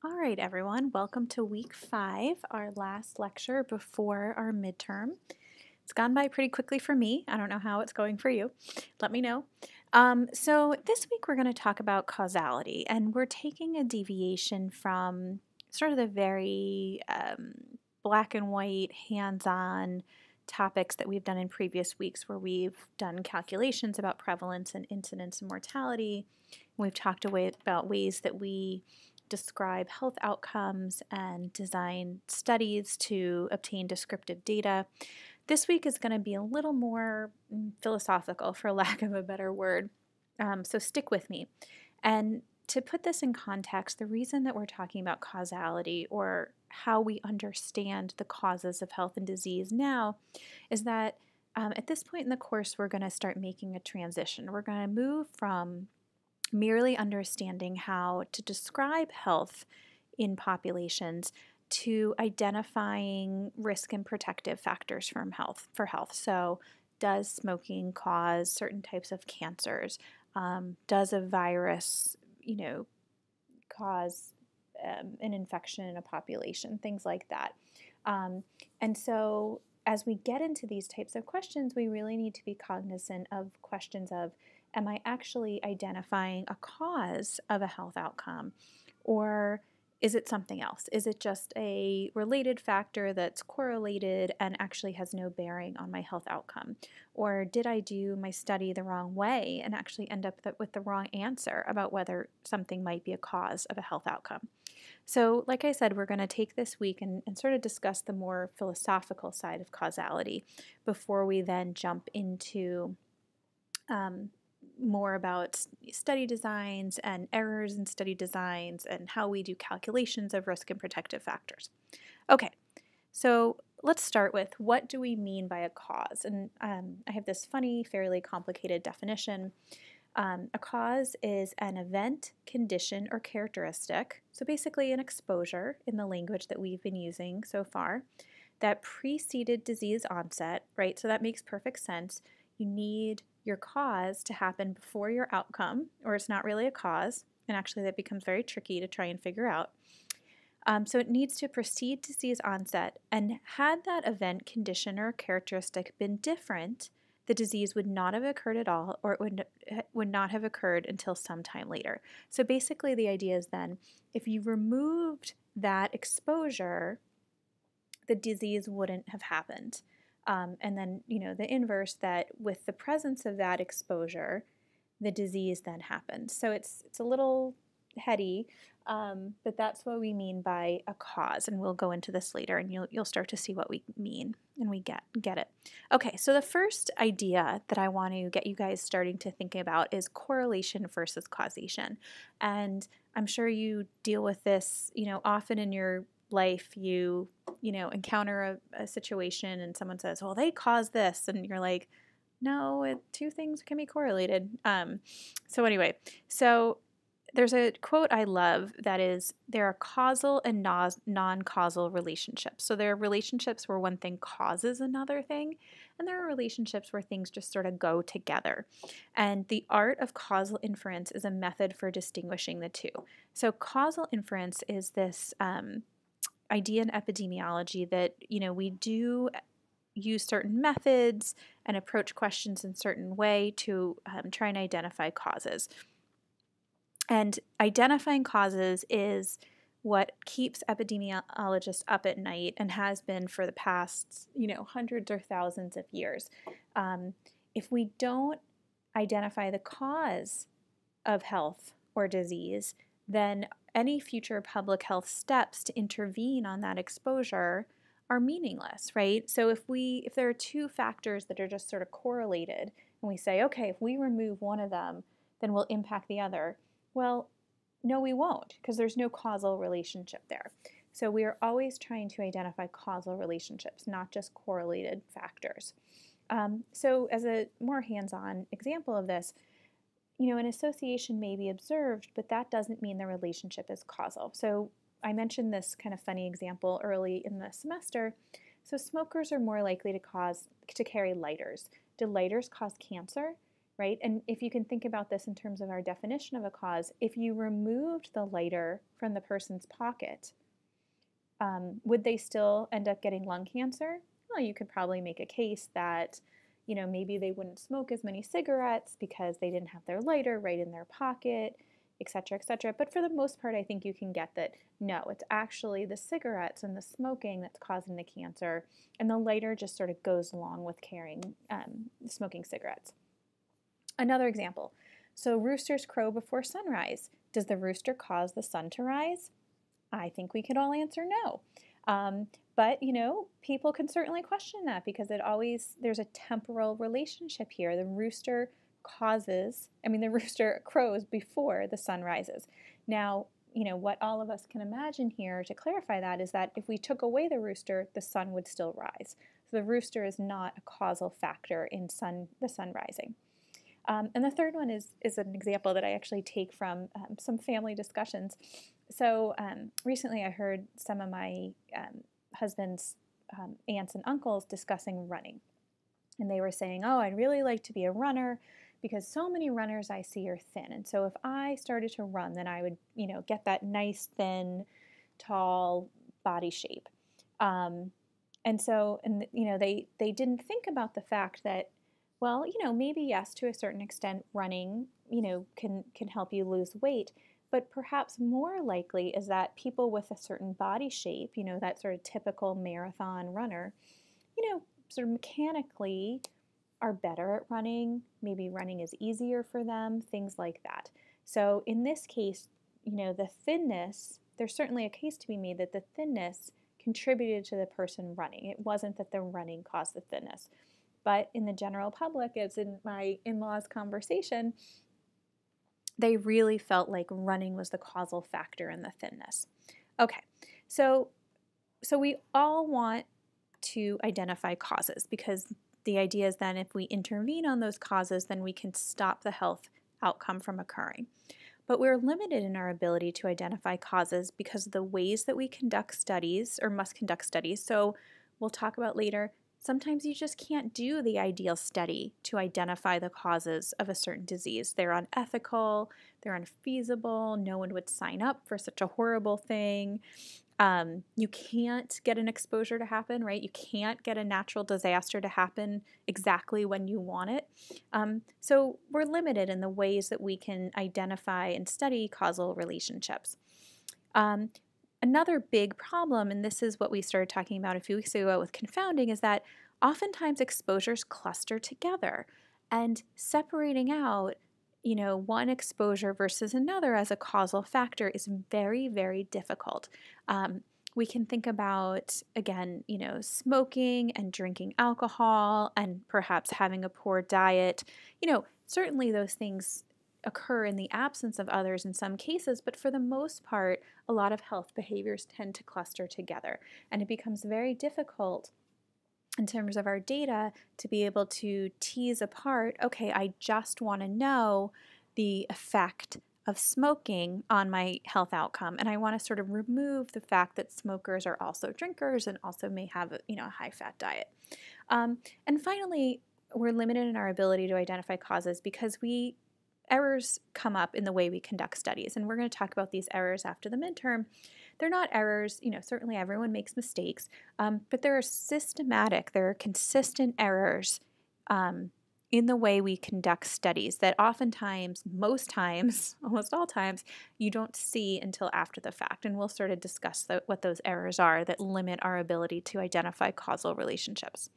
All right, everyone, welcome to week 5, our last lecture before our midterm. It's gone by pretty quickly for me. I don't know how it's going for you. Let me know. So this week we're going to talk about causality, and we're taking a deviation from sort of the very black and white, hands-on topics that we've done in previous weeks where we've done calculations about prevalence and incidence and mortality. We've talked about ways that we describe health outcomes and design studies to obtain descriptive data. This week is going to be a little more philosophical, for lack of a better word, so stick with me. And to put this in context, the reason that we're talking about causality or how we understand the causes of health and disease now is that at this point in the course, we're going to start making a transition. We're going to move from merely understanding how to describe health in populations to identifying risk and protective factors for health. So, does smoking cause certain types of cancers? Does a virus, cause an infection in a population? Things like that. And so, as we get into these types of questions, we really need to be cognizant of questions of, am I actually identifying a cause of a health outcome, or is it something else? Is it just a related factor that's correlated and actually has no bearing on my health outcome? Or did I do my study the wrong way and actually end up with the wrong answer about whether something might be a cause of a health outcome? So, like I said, we're going to take this week and sort of discuss the more philosophical side of causality before we then jump into more about study designs and errors in study designs and how we do calculations of risk and protective factors. Okay, so let's start with, what do we mean by a cause? And I have this funny, fairly complicated definition. A cause is an event, condition, or characteristic, so basically an exposure in the language that we've been using so far, that preceded disease onset, right? So that makes perfect sense. You need your cause to happen before your outcome, or it's not really a cause, and actually that becomes very tricky to try and figure out. So it needs to precede disease onset, and had that event, condition, or characteristic been different, the disease would not have occurred at all, or it would not have occurred until some time later. So basically the idea is then, if you removed that exposure, the disease wouldn't have happened. And then, the inverse, that with the presence of that exposure, the disease then happens. So it's a little heady, but that's what we mean by a cause, and we'll go into this later, and you'll start to see what we mean, and we get it. Okay, so the first idea that I want to get you guys starting to think about is correlation versus causation. And I'm sure you deal with this, often in your life. You encounter a situation and someone says, well, they caused this, and you're like, no, two things can be correlated. So anyway, there's a quote I love that is, there are causal and non-causal relationships. So there are relationships where one thing causes another thing, and there are relationships where things just sort of go together. And the art of causal inference is a method for distinguishing the two. So causal inference is this idea in epidemiology that, we do use certain methods and approach questions in a certain way to try and identify causes. And identifying causes is what keeps epidemiologists up at night, and has been for the past, hundreds or thousands of years. If we don't identify the cause of health or disease, then any future public health steps to intervene on that exposure are meaningless, right? So if there are two factors that are just sort of correlated, and we say, okay, if we remove one of them, then we'll impact the other. Well, no, we won't, because there's no causal relationship there. So we are always trying to identify causal relationships, not just correlated factors. So as a more hands-on example of this, an association may be observed, but that doesn't mean the relationship is causal. So I mentioned this kind of funny example early in the semester. So smokers are more likely to carry lighters. Do lighters cause cancer? right? And if you can think about this in terms of our definition of a cause, if you removed the lighter from the person's pocket, would they still end up getting lung cancer? Well, you could probably make a case that, maybe they wouldn't smoke as many cigarettes because they didn't have their lighter right in their pocket, et cetera, et cetera. But for the most part, I think you can get that, no, it's actually the cigarettes and the smoking that's causing the cancer, and the lighter just sort of goes along with smoking cigarettes. Another example, so roosters crow before sunrise. Does the rooster cause the sun to rise? I think we could all answer no. But, people can certainly question that because there's a temporal relationship here. The rooster crows before the sun rises. Now, what all of us can imagine here to clarify that is that if we took away the rooster, the sun would still rise. So the rooster is not a causal factor in the sun rising. And the third one is an example that I actually take from some family discussions. So recently I heard some of my husband's aunts and uncles discussing running. And they were saying, oh, I'd really like to be a runner because so many runners I see are thin. And so if I started to run, then I would, get that nice, thin, tall body shape. They didn't think about the fact that, well, maybe yes, to a certain extent, running, can help you lose weight. But perhaps more likely is that people with a certain body shape, that sort of typical marathon runner, sort of mechanically are better at running. Maybe running is easier for them, things like that. So in this case, the thinness, there's certainly a case to be made that the thinness contributed to the person running. It wasn't that the running caused the thinness. But in the general public, as in my in-laws' conversation, they really felt like running was the causal factor in the thinness. Okay, so we all want to identify causes because the idea is then if we intervene on those causes, then we can stop the health outcome from occurring. But we're limited in our ability to identify causes because of the ways that we conduct studies or must conduct studies. So we'll talk about later, sometimes you just can't do the ideal study to identify the causes of a certain disease. They're unethical, they're unfeasible, no one would sign up for such a horrible thing. You can't get an exposure to happen, right? You can't get a natural disaster to happen exactly when you want it. So we're limited in the ways that we can identify and study causal relationships. Another big problem, and this is what we started talking about a few weeks ago with confounding, is that oftentimes exposures cluster together, and separating out, one exposure versus another as a causal factor is very, very difficult. We can think about, again, smoking and drinking alcohol and perhaps having a poor diet. Certainly those things occur in the absence of others in some cases, but for the most part, a lot of health behaviors tend to cluster together, and it becomes very difficult in terms of our data to be able to tease apart, okay, I just want to know the effect of smoking on my health outcome, and I want to sort of remove the fact that smokers are also drinkers and also may have a high-fat diet. And finally, we're limited in our ability to identify causes because errors come up in the way we conduct studies, and we're going to talk about these errors after the midterm. They're not errors, certainly everyone makes mistakes, but there are consistent errors in the way we conduct studies that oftentimes, most times, almost all times, you don't see until after the fact, and we'll sort of discuss what those errors are that limit our ability to identify causal relationships.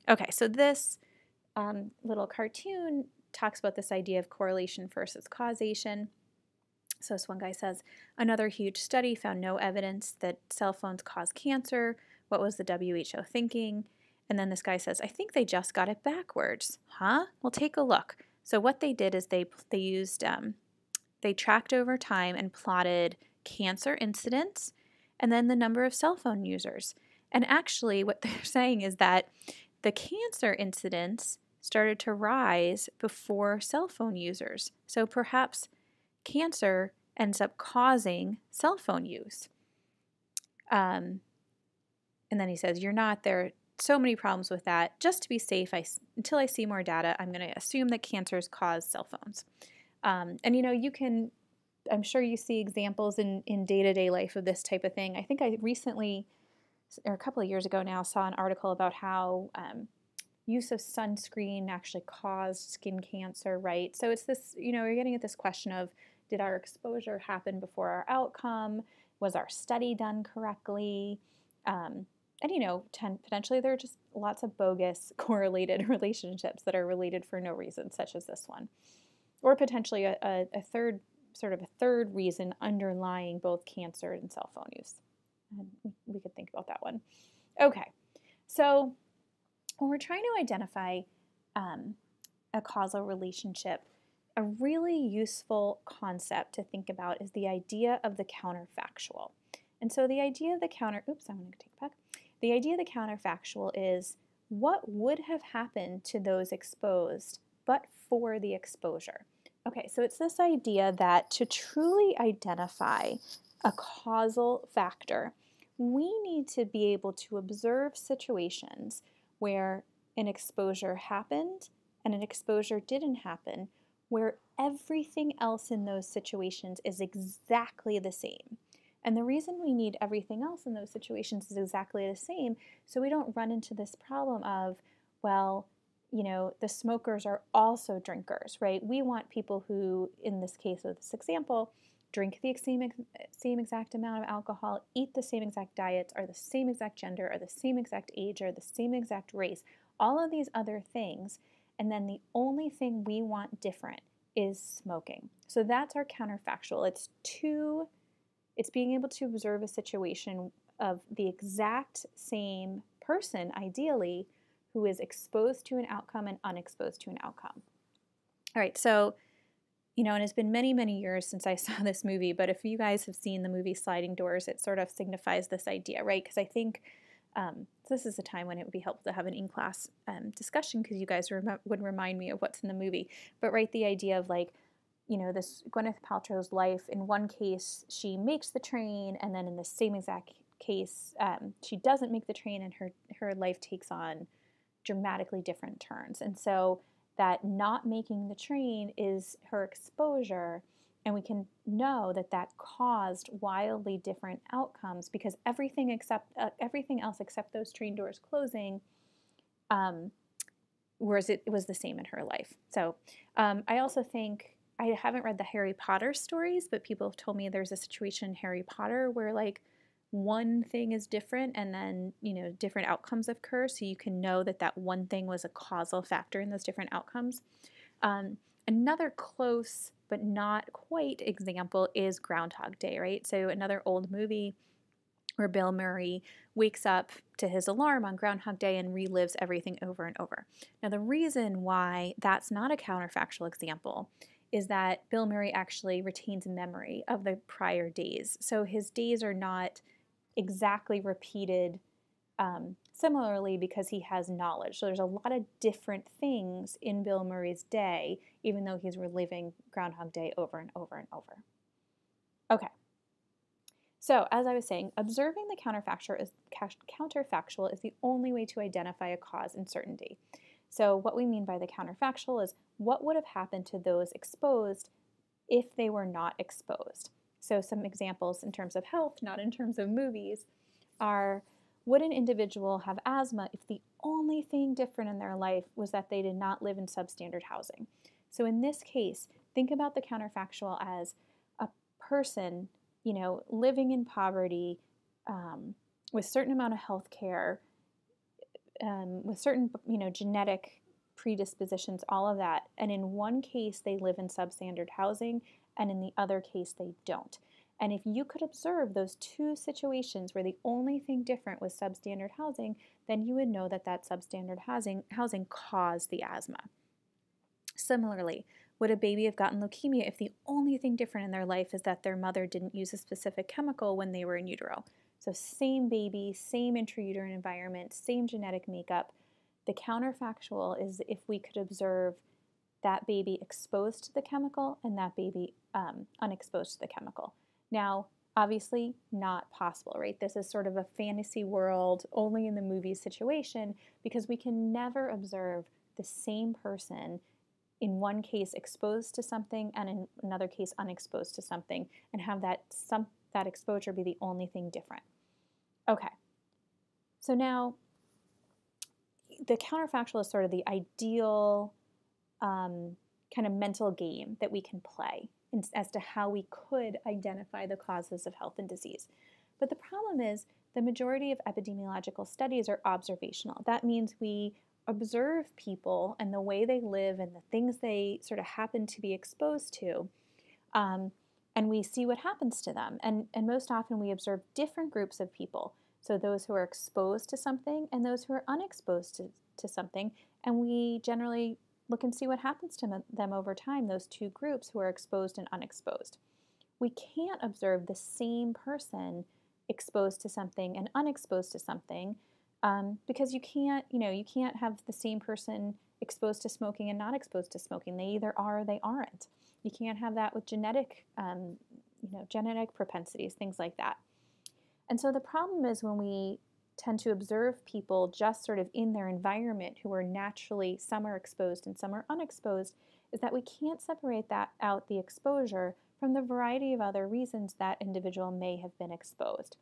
Okay, so this little cartoon talks about this idea of correlation versus causation. So this one guy says, another huge study found no evidence that cell phones cause cancer. What was the WHO thinking? And then this guy says, I think they just got it backwards. Huh? Well, take a look. So what they did is they tracked over time and plotted cancer incidence and then the number of cell phone users. And actually what they're saying is that the cancer incidence started to rise before cell phone users. So perhaps cancer ends up causing cell phone use. And then he says, you're not there so many problems with that. Just to be safe, until I see more data, I'm going to assume that cancers cause cell phones. And you can, I'm sure you see examples in day-to-day life of this type of thing. I think I recently, or a couple of years ago now, saw an article about how use of sunscreen actually caused skin cancer, right? So it's this, you're getting at this question of, did our exposure happen before our outcome? Was our study done correctly? And potentially there are just lots of bogus correlated relationships that are related for no reason, such as this one. Or potentially a third reason underlying both cancer and cell phone use. And we could think about that one. Okay, so when we're trying to identify a causal relationship, a really useful concept to think about is the idea of the counterfactual. And so the idea of the The idea of the counterfactual is what would have happened to those exposed but for the exposure. Okay, so it's this idea that to truly identify a causal factor, we need to be able to observe situations where an exposure happened and an exposure didn't happen, where everything else in those situations is exactly the same. And the reason we need everything else in those situations is exactly the same, so we don't run into this problem of, well, the smokers are also drinkers, right? We want people who, in this case of this example, drink the same exact amount of alcohol, eat the same exact diets, are the same exact gender, are the same exact age, are the same exact race, all of these other things, and then the only thing we want different is smoking. So that's our counterfactual. It's being able to observe a situation of the exact same person, ideally, who is exposed to an outcome and unexposed to an outcome. All right, so, and it's been many, many years since I saw this movie, but if you guys have seen the movie Sliding Doors, it sort of signifies this idea, right? Because I think this is a time when it would be helpful to have an in-class discussion because you guys would remind me of what's in the movie. But right, the idea of this Gwyneth Paltrow's life, in one case she makes the train, and then in the same exact case she doesn't make the train, and her life takes on dramatically different turns. And so that not making the train is her exposure, and we can know that that caused wildly different outcomes because everything else except those train doors closing whereas it was the same in her life. So I also think, I haven't read the Harry Potter stories, but people have told me there's a situation in Harry Potter where one thing is different and then, different outcomes occur, so you can know that that one thing was a causal factor in those different outcomes. Another close but not quite example is Groundhog Day, right? So another old movie where Bill Murray wakes up to his alarm on Groundhog Day and relives everything over and over. Now, the reason why that's not a counterfactual example is that Bill Murray actually retains memory of the prior days. So his days are not exactly repeated similarly because he has knowledge. So there's a lot of different things in Bill Murray's day, even though he's reliving Groundhog Day over and over and over. Okay. So as I was saying, observing the counterfactual is the only way to identify a cause and certainty. So what we mean by the counterfactual is what would have happened to those exposed if they were not exposed. So some examples in terms of health, not in terms of movies, are, would an individual have asthma if the only thing different in their life was that they did not live in substandard housing? So in this case, think about the counterfactual as a person, living in poverty with certain amount of health care, with certain, genetic predispositions, all of that. And in one case, they live in substandard housing, and in the other case, they don't. And if you could observe those two situations where the only thing different was substandard housing, then you would know that that substandard housing caused the asthma. Similarly, would a baby have gotten leukemia if the only thing different in their life is that their mother didn't use a specific chemical when they were in utero? So same baby, same intrauterine environment, same genetic makeup. The counterfactual is if we could observe that baby exposed to the chemical and that baby unexposed to the chemical. Now, Obviously not possible, right? This is sort of a fantasy world, only in the movie situation, because we can never observe the same person in one case exposed to something and in another case unexposed to something, and have that exposure be the only thing different. Okay, so now the counterfactual is sort of the ideal kind of mental game that we can play as to how we could identify the causes of health and disease. But the problem is the majority of epidemiological studies are observational. That means we observe people and the way they live and the things they sort of happen to be exposed to, and we see what happens to them. And most often we observe different groups of people. So those who are exposed to something and those who are unexposed to something, and we generally look and see what happens to them over time, those two groups who are exposed and unexposed. We can't observe the same person exposed to something and unexposed to something because you can't have the same person exposed to smoking and not exposed to smoking. They either are or they aren't. You can't have that with genetic propensities, things like that. And so the problem is when we tend to observe people just sort of in their environment who are naturally, some are exposed and some are unexposed, is that we can't separate that out, the exposure, from the variety of other reasons that individual may have been exposed.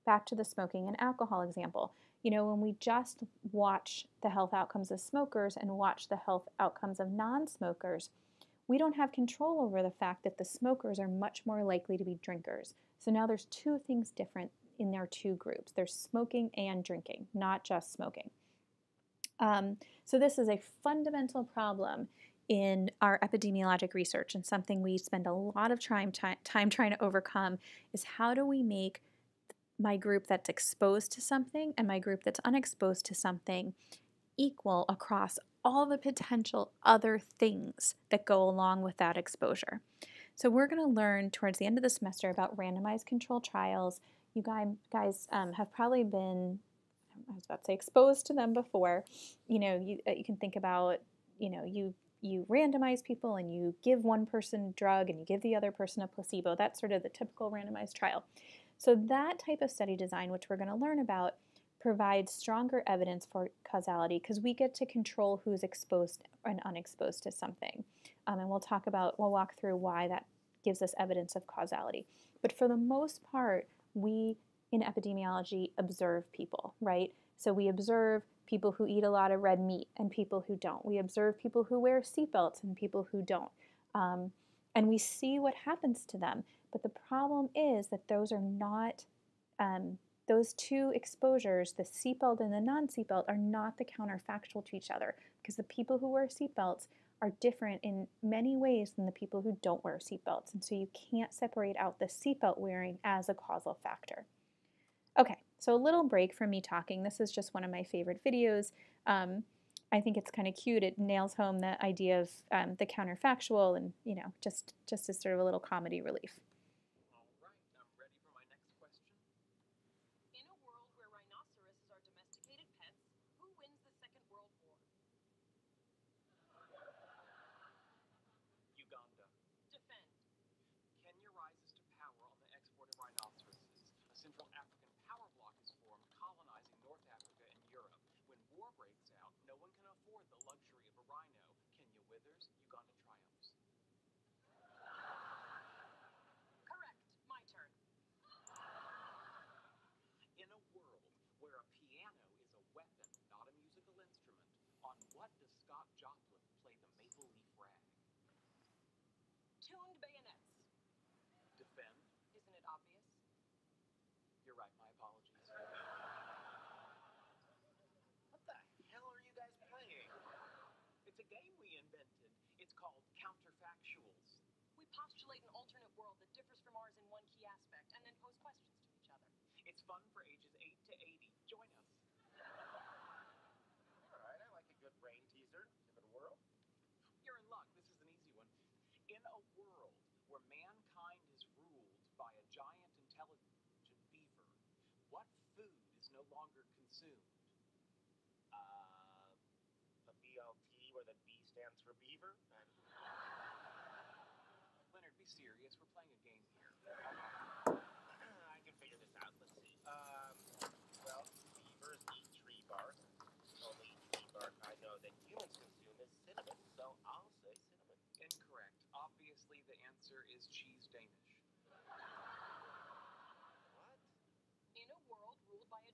Back to the smoking and alcohol example. When we just watch the health outcomes of smokers and watch the health outcomes of non-smokers, we don't have control over the fact that the smokers are much more likely to be drinkers. So now there's two things different in their two groups. There's smoking and drinking, not just smoking. So this is a fundamental problem in our epidemiologic research, and something we spend a lot of time trying to overcome is how do we make my group that's exposed to something and my group that's unexposed to something equal across all the potential other things that go along with that exposure. So we're going to learn towards the end of the semester about randomized controlled trials. You guys have probably been, I was about to say, exposed to them before. You can think about, you randomize people and you give one person a drug and you give the other person a placebo. That's sort of the typical randomized trial. So that type of study design, which we're going to learn about, provides stronger evidence for causality because we get to control who's exposed and unexposed to something. And we'll walk through why that gives us evidence of causality. But for the most part, we in epidemiology observe people, right? So we observe people who eat a lot of red meat and people who don't. We observe people who wear seatbelts and people who don't. And we see what happens to them. But the problem is that those are not, those two exposures, the seatbelt and the non-seatbelt, are not the counterfactual to each other, because the people who wear seatbelts are different in many ways than the people who don't wear seatbelts. And so you can't separate out the seatbelt wearing as a causal factor. Okay, so a little break from me talking. This is just one of my favorite videos. I think it's kind of cute. It nails home the idea of the counterfactual and, just as sort of a little comedy relief. All right, I'm ready for my next question. In a world where rhinoceroses are domesticated pets, who wins the Second World War? Uganda. Defend. Kenya rises to power on the export of rhinoceroses. A Central African power bloc is formed, colonizing North Africa and Europe. When war breaks out, no one can afford the luxury of a rhino. Kenya withers, Uganda triumphs. Correct. My turn. In a world where a piano is a weapon, not a musical instrument, on what does Scott Joplin play the maple leaf rag? Tuned bayonets. Defend. Isn't it obvious? You're right, my apologies. What the hell are you guys playing? It's a game we invented. It's called counterfactuals. We postulate an alternate world that differs from ours in one key aspect, and then pose questions to each other. It's fun for ages 8 to 80. Join us. All right, I like a good brain teaser. Give it a whirl. You're in luck. This is an easy one. In a world where mankind is ruled by a giant intelligent beaver, what food is no longer consumed? The BLT where the B stands for beaver? Leonard, be serious. We're playing a game here.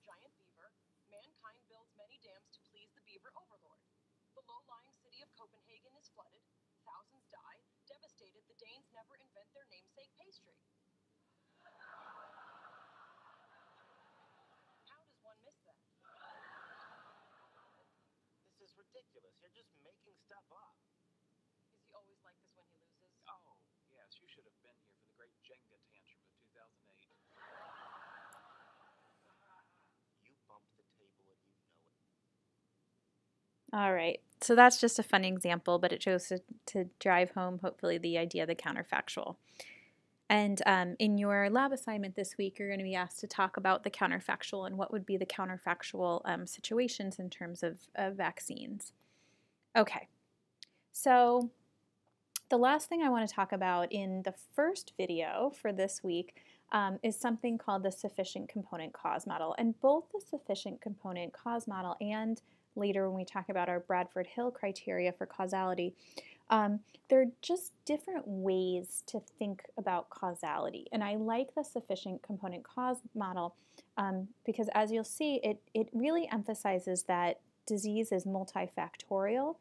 giant beaver, mankind builds many dams to please the beaver overlord. The low-lying city of Copenhagen is flooded, thousands die, devastated, the Danes never invent their namesake pastry. How does one miss that? This is ridiculous. You're just making stuff up. Is he always like this when he loses? Oh, yes, you should have been here for the great Jenga tantrum of 2008. You bumped the table and you know it. All right, so that's just a fun example, but it shows to drive home, hopefully, the idea of the counterfactual. And in your lab assignment this week, you're going to be asked to talk about the counterfactual and what would be the counterfactual situations in terms of vaccines. Okay, so the last thing I want to talk about in the first video for this week is something called the sufficient component cause model. And both the sufficient component cause model and later when we talk about our Bradford-Hill criteria for causality, they're just different ways to think about causality. And I like the sufficient component cause model because as you'll see, it really emphasizes that disease is multifactorial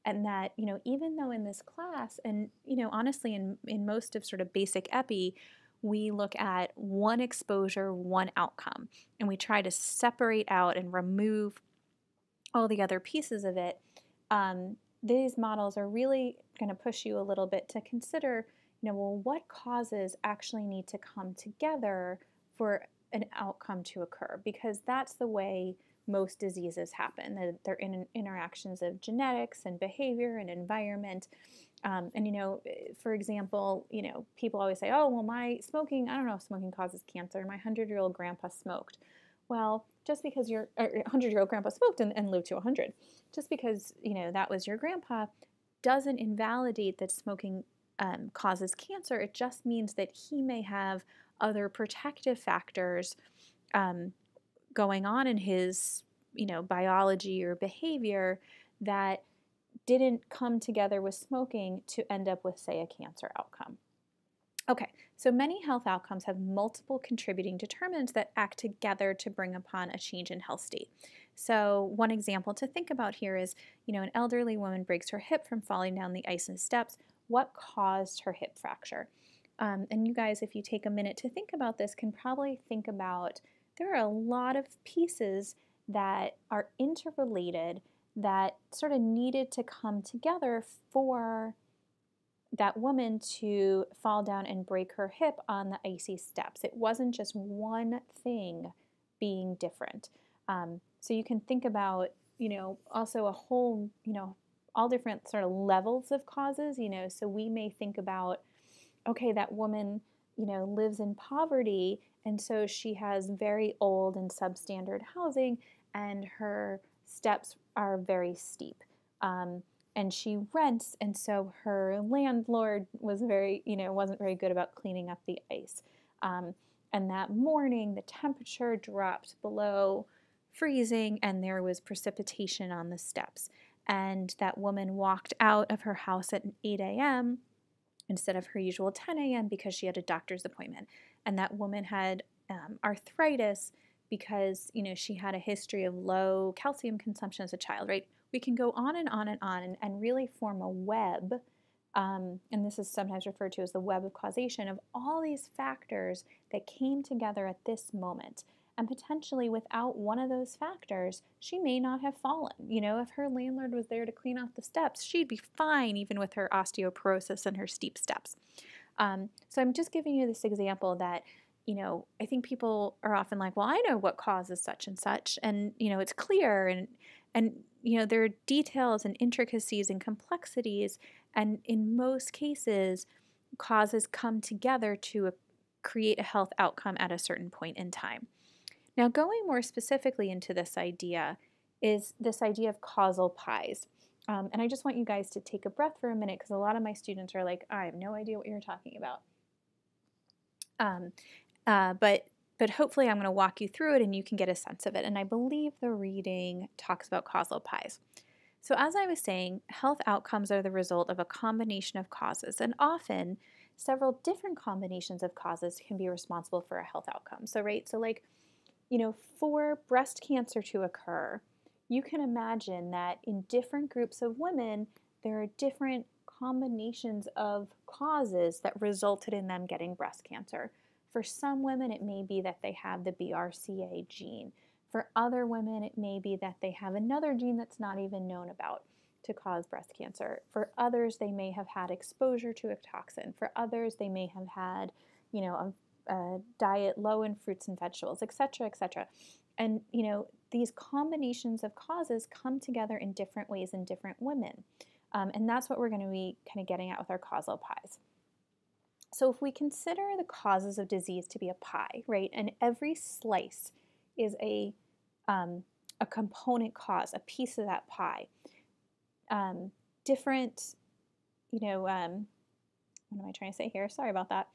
and that, even though in this class and, honestly in most of sort of basic epi, we look at one exposure, one outcome, and we try to separate out and remove all the other pieces of it. These models are really going to push you a little bit to consider, well, what causes actually need to come together for an outcome to occur? Because that's the way most diseases happen. They're in interactions of genetics and behavior and environment. For example, people always say, oh, well, I don't know if smoking causes cancer. My 100-year-old grandpa smoked. Well, just because your 100-year-old grandpa smoked and lived to 100, just because that was your grandpa doesn't invalidate that smoking causes cancer. It just means that he may have other protective factors going on in his biology or behavior that didn't come together with smoking to end up with, say, a cancer outcome. Okay, so many health outcomes have multiple contributing determinants that act together to bring upon a change in health state. So one example to think about here is, an elderly woman breaks her hip from falling down the ice and steps. What caused her hip fracture? And you guys, if you take a minute to think about this, can probably think about there are a lot of pieces that are interrelated that sort of needed to come together for that woman to fall down and break her hip on the icy steps. It wasn't just one thing being different. So you can think about, also a whole, all different sort of levels of causes, so we may think about, okay, that woman, lives in poverty, and so she has very old and substandard housing, and her steps are very steep. And she rents, and so her landlord was wasn't very good about cleaning up the ice. And that morning, the temperature dropped below freezing, and there was precipitation on the steps. And that woman walked out of her house at 8 a.m. instead of her usual 10 a.m. because she had a doctor's appointment. And that woman had arthritis because, she had a history of low calcium consumption as a child, right? We can go on and on and on and really form a web, and this is sometimes referred to as the web of causation, of all these factors that came together at this moment. And potentially without one of those factors, she may not have fallen. If her landlord was there to clean off the steps, she'd be fine even with her osteoporosis and her steep steps. So I'm just giving you this example that, I think people are often like, well, I know what causes such and such, and, it's clear, and there are details and intricacies and complexities, and in most cases, causes come together to create a health outcome at a certain point in time. Now, going more specifically into this idea is this idea of causal pies. And I just want you guys to take a breath for a minute because a lot of my students are like, I have no idea what you're talking about. But hopefully I'm going to walk you through it and you can get a sense of it. And I believe the reading talks about causal pies. So as I was saying, health outcomes are the result of a combination of causes, and often several different combinations of causes can be responsible for a health outcome. So like for breast cancer to occur, you can imagine that in different groups of women, there are different combinations of causes that resulted in them getting breast cancer. For some women, it may be that they have the BRCA gene. For other women, it may be that they have another gene that's not even known about to cause breast cancer. For others, they may have had exposure to a toxin. For others, they may have had, a diet low in fruits and vegetables, etc., etc. And, these combinations of causes come together in different ways in different women. And that's what we're going to be kind of getting at with our causal pies. So if we consider the causes of disease to be a pie, right, and every slice is a component cause, a piece of that pie, different, what am I trying to say here? Sorry about that.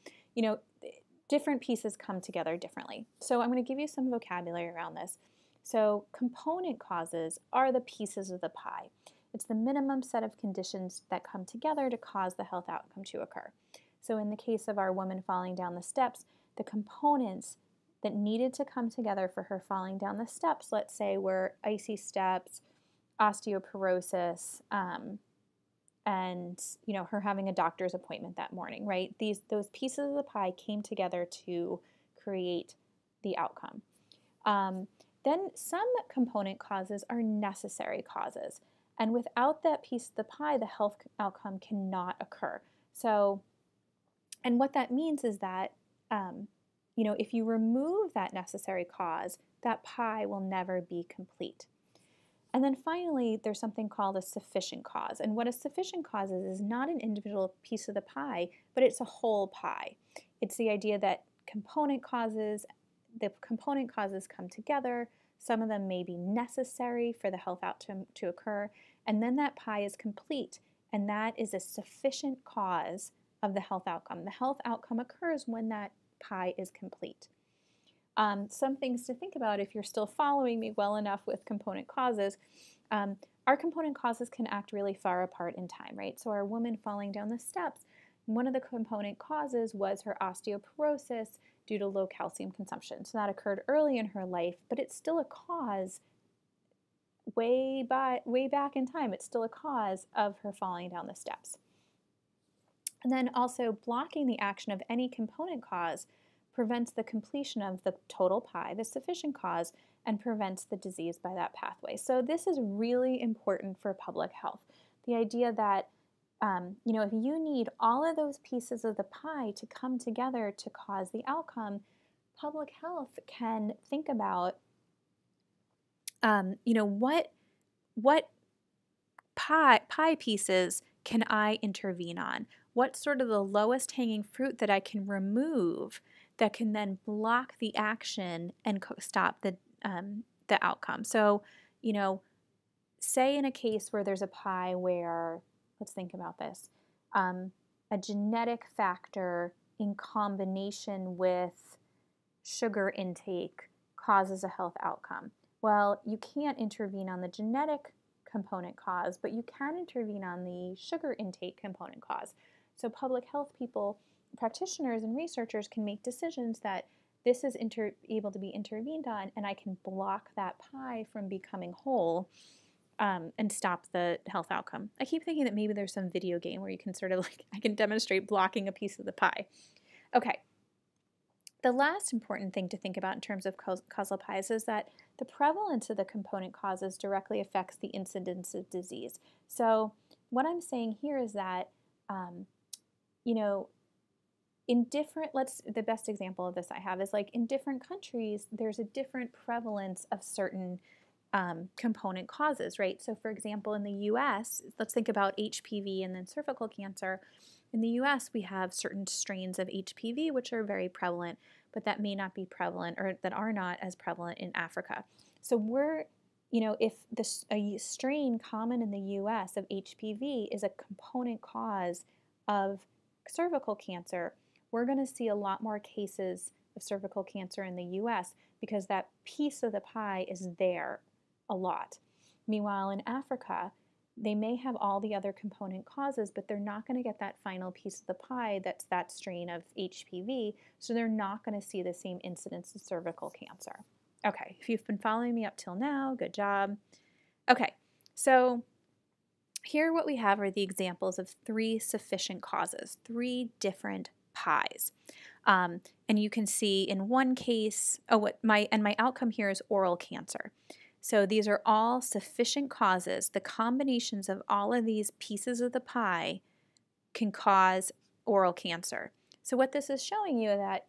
Different pieces come together differently. So I'm going to give you some vocabulary around this. So component causes are the pieces of the pie. It's the minimum set of conditions that come together to cause the health outcome to occur. So in the case of our woman falling down the steps, the components that needed to come together for her falling down the steps, let's say, were icy steps, osteoporosis, and her having a doctor's appointment that morning, right? Those pieces of the pie came together to create the outcome. Then some component causes are necessary causes, and without that piece of the pie, the health outcome cannot occur. So, and what that means is that if you remove that necessary cause, that pie will never be complete. And then finally, there's something called a sufficient cause. And what a sufficient cause is not an individual piece of the pie, but it's a whole pie. It's the idea that the component causes come together. Some of them may be necessary for the health outcome to occur. And then that pie is complete. And that is a sufficient cause of the health outcome. The health outcome occurs when that pie is complete. Some things to think about if you're still following me well enough with component causes. Our component causes can act really far apart in time, right? So our woman falling down the steps, one of the component causes was her osteoporosis due to low calcium consumption. So that occurred early in her life, but it's still a cause way back in time. It's still a cause of her falling down the steps. And then also blocking the action of any component cause prevents the completion of the total pie, the sufficient cause, and prevents the disease by that pathway. So this is really important for public health. The idea that, if you need all of those pieces of the pie to come together to cause the outcome, public health can think about, what pie pieces can I intervene on? What's sort of the lowest hanging fruit that I can remove that can then block the action and stop the outcome. So, say in a case where there's a pie where, let's think about this, a genetic factor in combination with sugar intake causes a health outcome. Well, you can't intervene on the genetic component cause, but you can intervene on the sugar intake component cause. So public health people, practitioners and researchers can make decisions that this is able to be intervened on, and I can block that pie from becoming whole and stop the health outcome. I keep thinking that maybe there's some video game where you can sort of I can demonstrate blocking a piece of the pie. Okay. The last important thing to think about in terms of causal pies is that the prevalence of the component causes directly affects the incidence of disease. So what I'm saying here is that, in different, the best example of this I have is in different countries, there's a different prevalence of certain component causes, right? So for example, in the US, let's think about HPV and then cervical cancer. In the US, we have certain strains of HPV which are very prevalent, but that may not be prevalent or that are not as prevalent in Africa. So if a strain common in the US of HPV is a component cause of cervical cancer, we're going to see a lot more cases of cervical cancer in the US because that piece of the pie is there a lot. Meanwhile, in Africa, they may have all the other component causes, but they're not going to get that final piece of the pie that's that strain of HPV, so they're not going to see the same incidence of cervical cancer. Okay, if you've been following me up till now, good job. Okay, so here what we have are the examples of 3 sufficient causes, 3 different pies. And you can see in one case, my outcome here is oral cancer. So these are all sufficient causes. The combinations of all of these pieces of the pie can cause oral cancer. So what this is showing you that,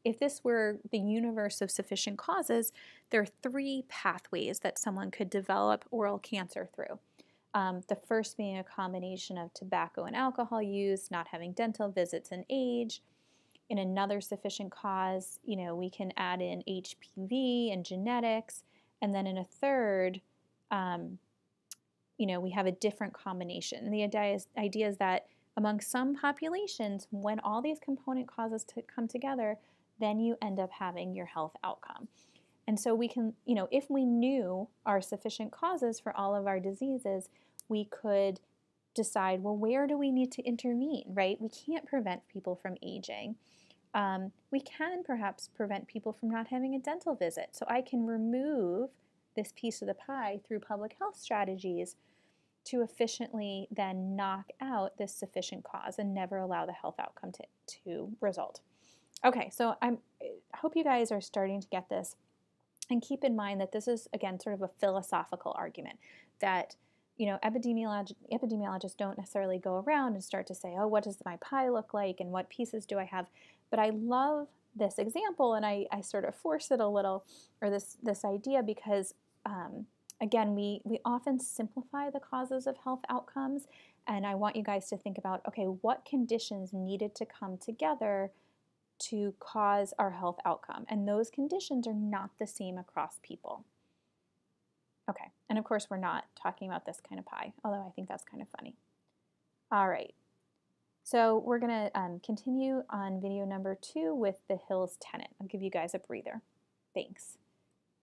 if this were the universe of sufficient causes, there are 3 pathways that someone could develop oral cancer through. The first being a combination of tobacco and alcohol use, not having dental visits, and age. In another sufficient cause, we can add in HPV and genetics. And then in a third, we have a different combination. And the idea is that among some populations, when all these component causes come together, then you end up having your health outcome. And so we can, if we knew our sufficient causes for all of our diseases, we could decide, well, where do we need to intervene, right? We can't prevent people from aging. We can perhaps prevent people from not having a dental visit. So I can remove this piece of the pie through public health strategies to efficiently then knock out this sufficient cause and never allow the health outcome to result. Okay, so I hope you guys are starting to get this. And keep in mind that this is, again, sort of a philosophical argument that, epidemiologists don't necessarily go around and start to say, oh, what does my pie look like and what pieces do I have? But I love this example, and I sort of force it a little, or this idea, because, again, we often simplify the causes of health outcomes, and I want you guys to think about, okay, what conditions needed to come together to cause our health outcome? And those conditions are not the same across people. Okay, and of course we're not talking about this kind of pie, although I think that's kind of funny. All right, so we're going to continue on video number 2 with the Hills tenet. I'll give you guys a breather. Thanks.